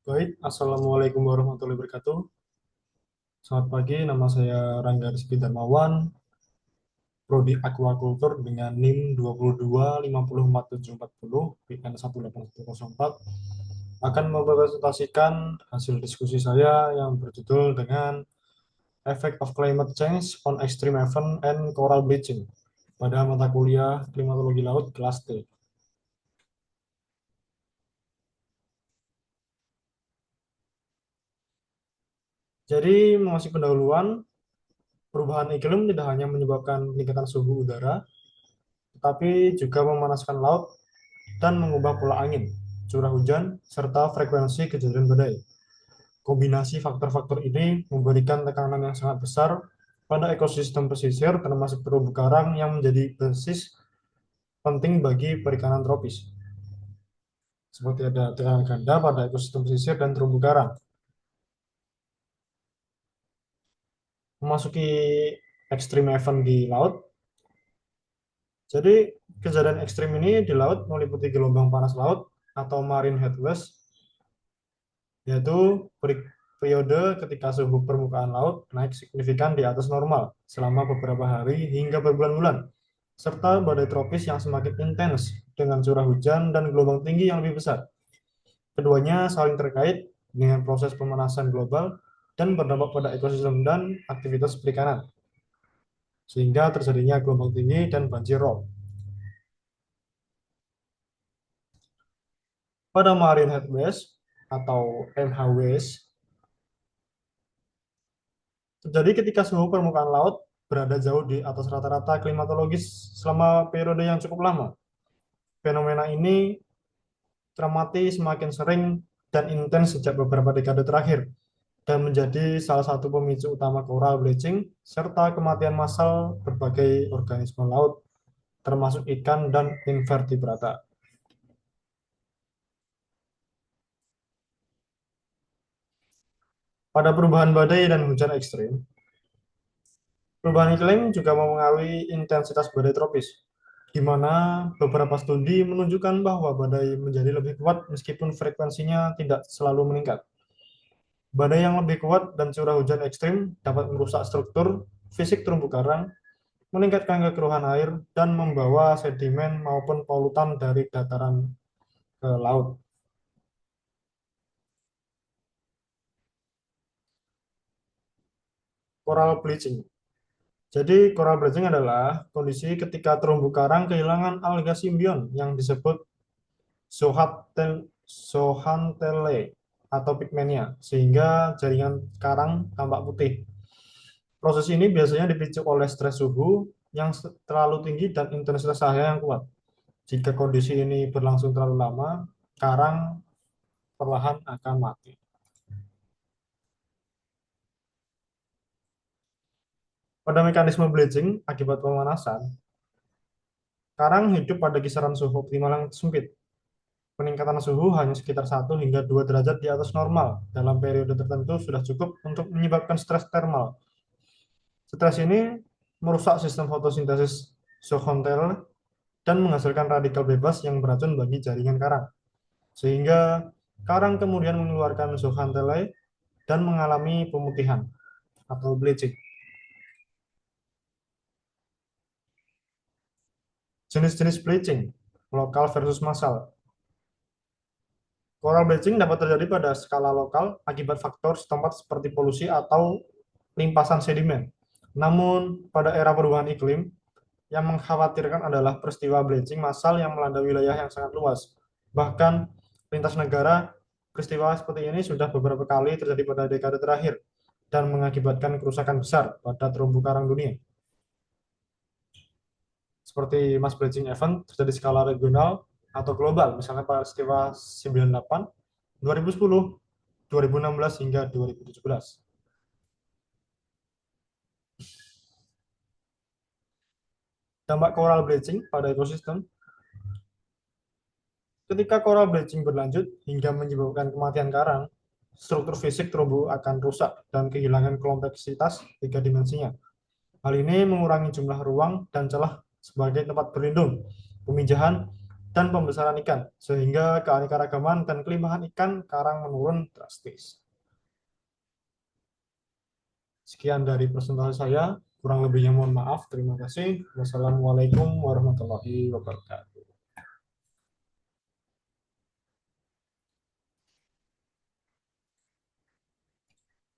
Baik, Assalamualaikum warahmatullahi wabarakatuh. Selamat pagi, nama saya Rangga Rizky Darmawan, Prodi Aquaculture dengan NIM 22504740 PN 18104 akan mempresentasikan hasil diskusi saya yang berjudul dengan Effect of Climate Change on Extreme Event and Coral Bleaching pada mata kuliah Klimatologi Laut kelas T. Jadi, masih pendahuluan, perubahan iklim tidak hanya menyebabkan peningkatan suhu udara, tetapi juga memanaskan laut dan mengubah pola angin, curah hujan, serta frekuensi kejadian badai. Kombinasi faktor-faktor ini memberikan tekanan yang sangat besar pada ekosistem pesisir, termasuk terumbu karang yang menjadi basis penting bagi perikanan tropis. Seperti ada tekanan ganda pada ekosistem pesisir dan terumbu karang. Memasuki ekstrim event di laut, jadi kejadian ekstrim ini di laut meliputi gelombang panas laut atau marine heatwaves, yaitu periode ketika suhu permukaan laut naik signifikan di atas normal selama beberapa hari hingga berbulan-bulan, serta badai tropis yang semakin intens dengan curah hujan dan gelombang tinggi yang lebih besar. Keduanya saling terkait dengan proses pemanasan global dan berdampak pada ekosistem dan aktivitas perikanan, sehingga terjadinya gelombang tinggi dan banjir rob. Pada marine heatwaves atau MHWs, terjadi ketika suhu permukaan laut berada jauh di atas rata-rata klimatologis selama periode yang cukup lama. Fenomena ini teramati semakin sering dan intens sejak beberapa dekade terakhir dan menjadi salah satu pemicu utama coral bleaching serta kematian massal berbagai organisme laut termasuk ikan dan invertebrata. Pada perubahan badai dan hujan ekstrim, perubahan iklim juga mempengaruhi intensitas badai tropis, di mana beberapa studi menunjukkan bahwa badai menjadi lebih kuat meskipun frekuensinya tidak selalu meningkat. Badai yang lebih kuat dan curah hujan ekstrim dapat merusak struktur fisik terumbu karang, meningkatkan kekeruhan air, dan membawa sedimen maupun polutan dari dataran ke laut. Coral bleaching. Jadi, coral bleaching adalah kondisi ketika terumbu karang kehilangan alga simbion yang disebut zooxanthellae atau pigmenia, sehingga jaringan karang tampak putih. Proses ini biasanya dipicu oleh stres suhu yang terlalu tinggi dan intensitas cahaya yang kuat. Jika kondisi ini berlangsung terlalu lama, karang perlahan akan mati. Pada mekanisme bleaching akibat pemanasan, karang hidup pada kisaran suhu optimal yang sempit. Peningkatan suhu hanya sekitar 1 hingga 2 derajat di atas normal dalam periode tertentu sudah cukup untuk menyebabkan stres termal. Stres ini merusak sistem fotosintesis zooxanthellae dan menghasilkan radikal bebas yang beracun bagi jaringan karang, sehingga karang kemudian mengeluarkan zooxanthellae dan mengalami pemutihan atau bleaching. Jenis-jenis bleaching, lokal versus massal. Coral bleaching dapat terjadi pada skala lokal akibat faktor setempat seperti polusi atau limpasan sedimen. Namun, pada era perubahan iklim, yang mengkhawatirkan adalah peristiwa bleaching massal yang melanda wilayah yang sangat luas. Bahkan, lintas negara, peristiwa seperti ini sudah beberapa kali terjadi pada dekade terakhir dan mengakibatkan kerusakan besar pada terumbu karang dunia. Seperti mass bleaching event terjadi skala regional atau global, misalnya peristiwa 98, 2010, 2016 hingga 2017. Dampak coral bleaching pada ekosistem. Ketika coral bleaching berlanjut hingga menyebabkan kematian karang, struktur fisik terumbu akan rusak dan kehilangan kompleksitas 3 dimensinya. Hal ini mengurangi jumlah ruang dan celah sebagai tempat berlindung, pemijahan, dan pembesaran ikan, sehingga keanekaragaman dan kelimpahan ikan karang menurun drastis. Sekian dari presentasi saya, kurang lebihnya mohon maaf. Terima kasih. Wassalamualaikum warahmatullahi wabarakatuh.